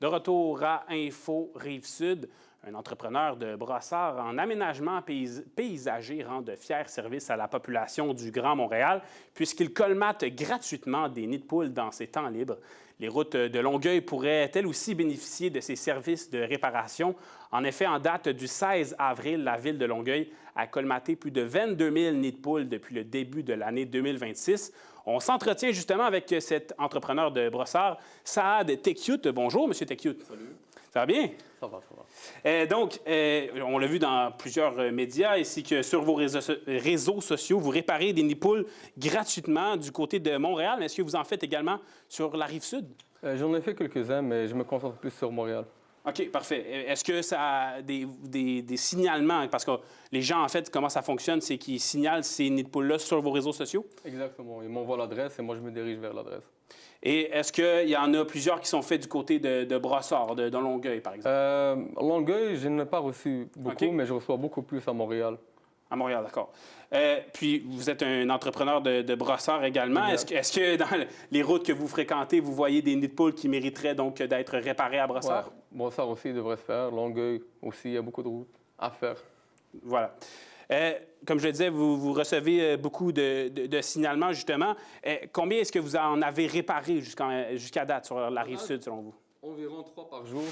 De retour à Info Rive-Sud, un entrepreneur de Brossard en aménagement paysager rend de fiers services à la population du Grand Montréal puisqu'il colmate gratuitement des nids de poules dans ses temps libres. Les routes de Longueuil pourraient elles aussi bénéficier de ces services de réparation. En effet, en date du 16 avril, la ville de Longueuil a colmaté plus de 22 000 nids de poules depuis le début de l'année 2026. On s'entretient justement avec cet entrepreneur de Brossard, Saad Tekyout. Bonjour, M. Tekyout. Salut. Ça va bien? Ça va, ça va. On l'a vu dans plusieurs médias, ainsi que sur vos réseaux sociaux, vous réparez des nids de poules gratuitement du côté de Montréal. Est-ce que vous en faites également sur la Rive-Sud? J'en ai fait quelques-uns, mais je me concentre plus sur Montréal. OK, parfait. Est-ce que ça a des signalements? Parce que les gens, en fait, comment ça fonctionne, c'est qu'ils signalent ces nids de poules-là sur vos réseaux sociaux? Exactement. Ils m'envoient l'adresse et moi, je me dirige vers l'adresse. Et est-ce qu'il y en a plusieurs qui sont faits du côté de Brossard, de Longueuil, par exemple? Longueuil, je n'ai pas reçu beaucoup, OK. mais je reçois beaucoup plus à Montréal. À Montréal, d'accord. Puis, vous êtes un entrepreneur de Brossard également. Est-ce que dans les routes que vous fréquentez, vous voyez des nids de poules qui mériteraient donc d'être réparés à Brossard? Ouais. Brossard aussi devrait se faire. Longueuil aussi, il y a beaucoup de routes à faire. Voilà. Comme je le disais, vous recevez beaucoup de signalements, justement. Combien est-ce que vous en avez réparé jusqu'à date sur la Rive-Sud, selon vous? Environ 3 par jour.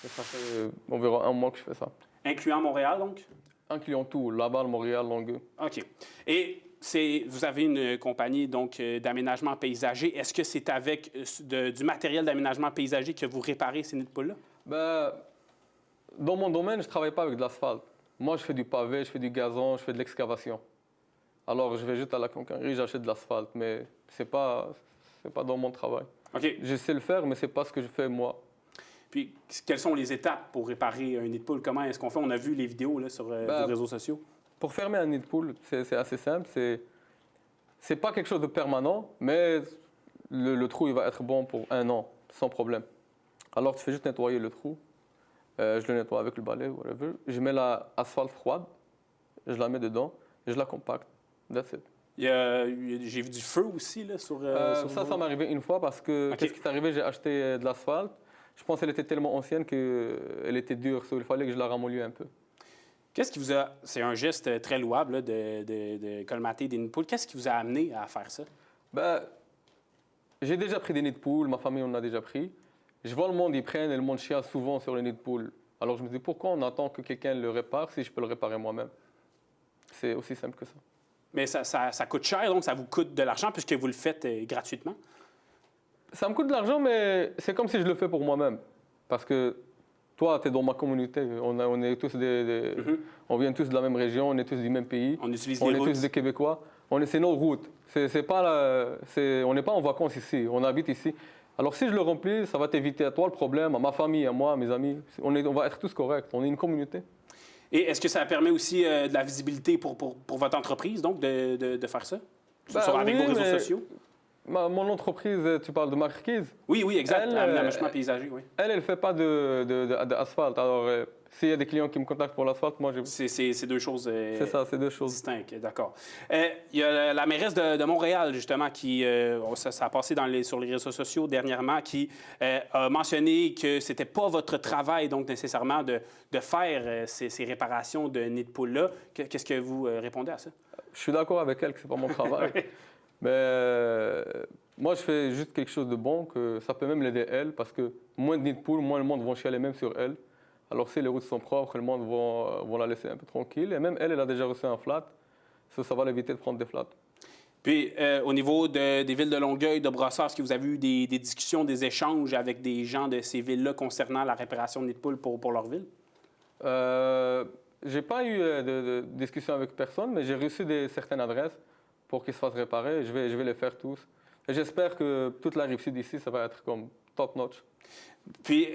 Et ça fait environ un mois que je fais ça. Incluant Montréal, donc? Incluant tout, Laval, Montréal, Longueuil. OK. Et vous avez une compagnie donc d'aménagement paysager. Est-ce que c'est avec du matériel d'aménagement paysager que vous réparez ces nids de poules-là? Ben, dans mon domaine, je ne travaille pas avec de l'asphalte. Moi, je fais du pavé, je fais du gazon, je fais de l'excavation. Alors, je vais juste à la concurrerie, j'achète de l'asphalte, mais ce n'est pas dans mon travail. OK. Je sais le faire, mais ce n'est pas ce que je fais moi. Puis, quelles sont les étapes pour réparer un nid de poule? Comment est-ce qu'on fait? On a vu les vidéos là, sur vos réseaux sociaux. Pour fermer un nid de poule, c'est assez simple. C'est pas quelque chose de permanent, mais le trou il va être bon pour 1 an, sans problème. Alors, tu fais juste nettoyer le trou. Je le nettoie avec le balai, whatever. Je mets l'asphalte froide, je la mets dedans, et je la compacte. That's it. J'ai vu du feu aussi là, sur Ça m'est arrivé une fois parce que, qu'est-ce qui est arrivé? J'ai acheté de l'asphalte. Je pense qu'elle était tellement ancienne qu'elle était dure, il fallait que je la ramollisse un peu. Qu'est-ce qui vous a... C'est un geste très louable là, de colmater des nids de poules. Qu'est-ce qui vous a amené à faire ça? Ben, j'ai déjà pris des nids de poules, ma famille en a déjà pris. Je vois le monde y prendre et le monde chiale souvent sur les nids de poules. Alors je me dis, pourquoi on attend que quelqu'un le répare si je peux le réparer moi-même? C'est aussi simple que ça. Mais ça coûte cher, donc ça vous coûte de l'argent puisque vous le faites gratuitement? Ça me coûte de l'argent, mais c'est comme si je le fais pour moi-même. Parce que toi, tu es dans ma communauté. On est tous on vient tous de la même région, on est tous du même pays. On utilise On les est routes. tous des Québécois. C'est nos routes. On n'est pas en vacances ici, on habite ici. Alors si je le remplis, ça va t'éviter à toi le problème, à ma famille, à moi, à mes amis. On va être tous corrects. On est une communauté. Et est-ce que ça permet aussi de la visibilité pour votre entreprise, donc, de faire ça? Avec vos réseaux sociaux? Mon entreprise, tu parles de Marquise? Oui, exact. Aménagement paysager, oui. Elle ne fait pas d'asphalte. Alors, s'il y a des clients qui me contactent pour l'asphalte, moi, C'est deux choses c'est ça, c'est deux choses distinctes, d'accord. Il y a la mairesse de Montréal, justement, qui, ça a passé sur les réseaux sociaux dernièrement, qui a mentionné que ce n'était pas votre travail, donc, nécessairement, de faire ces réparations de nids de poules-là. Qu'est-ce que vous répondez à ça? Je suis d'accord avec elle que ce n'est pas mon travail. Mais moi, je fais juste quelque chose de bon, que ça peut même l'aider elle, parce que moins de nids de poules, moins le monde va chialer même sur elle. Alors si les routes sont propres, le monde va la laisser un peu tranquille. Et même elle a déjà reçu un flat, ça va l'éviter de prendre des flats. Puis, au niveau des villes de Longueuil, de Brossard, est-ce que vous avez eu des discussions, des échanges avec des gens de ces villes-là concernant la réparation de nids de poules pour leur ville? J'ai pas eu de discussion avec personne, mais j'ai reçu certaines adresses pour qu'ils se fassent réparer. Je vais les faire tous. Et j'espère que toute la Rive-Sud ici, ça va être comme top-notch. Puis,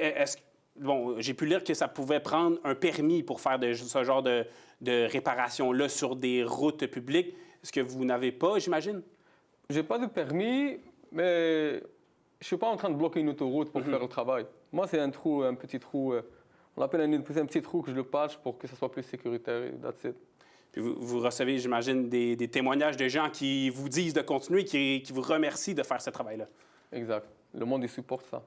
j'ai pu lire que ça pouvait prendre un permis pour faire ce genre de réparation-là sur des routes publiques. Est-ce que vous n'avez pas, j'imagine? J'ai pas de permis, mais je suis pas en train de bloquer une autoroute pour faire le travail. Moi, c'est un petit trou. On l'appelle un petit trou que je le patche pour que ce soit plus sécuritaire. That's it. Puis vous recevez, j'imagine, des témoignages de gens qui vous disent de continuer, qui vous remercient de faire ce travail-là. Exact. Le monde, il supporte ça.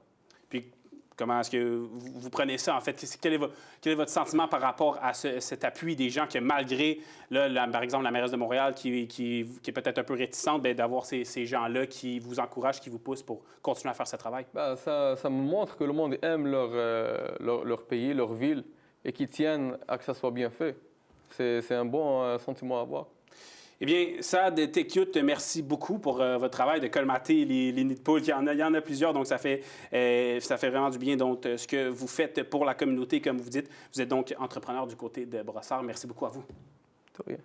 Puis Comment est-ce que vous prenez ça, en fait? Quel est votre sentiment par rapport à cet appui des gens que, malgré, là, par exemple, la mairesse de Montréal, qui est peut-être un peu réticente, d'avoir ces gens-là qui vous encouragent, qui vous poussent pour continuer à faire ce travail? Ça me montre que le monde aime leur pays, leur ville, et qu'ils tiennent à que ça soit bien fait. C'est un bon sentiment à avoir. Eh bien, Saad Tekyut, merci beaucoup pour votre travail de colmater les nids de poules. Il y en a plusieurs, donc ça fait vraiment du bien. Donc, ce que vous faites pour la communauté, comme vous dites, vous êtes donc entrepreneur du côté de Brossard. Merci beaucoup à vous. De rien.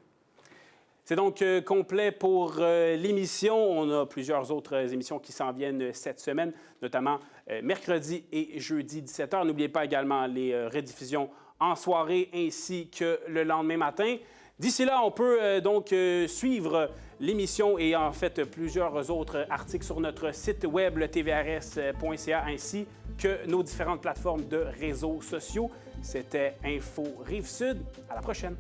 C'est donc complet pour l'émission. On a plusieurs autres émissions qui s'en viennent cette semaine, notamment mercredi et jeudi 17h. N'oubliez pas également les rediffusions en soirée ainsi que le lendemain matin. D'ici là, on peut donc suivre l'émission et en fait plusieurs autres articles sur notre site web, le tvrs.ca, ainsi que nos différentes plateformes de réseaux sociaux. C'était Info Rive-Sud. À la prochaine.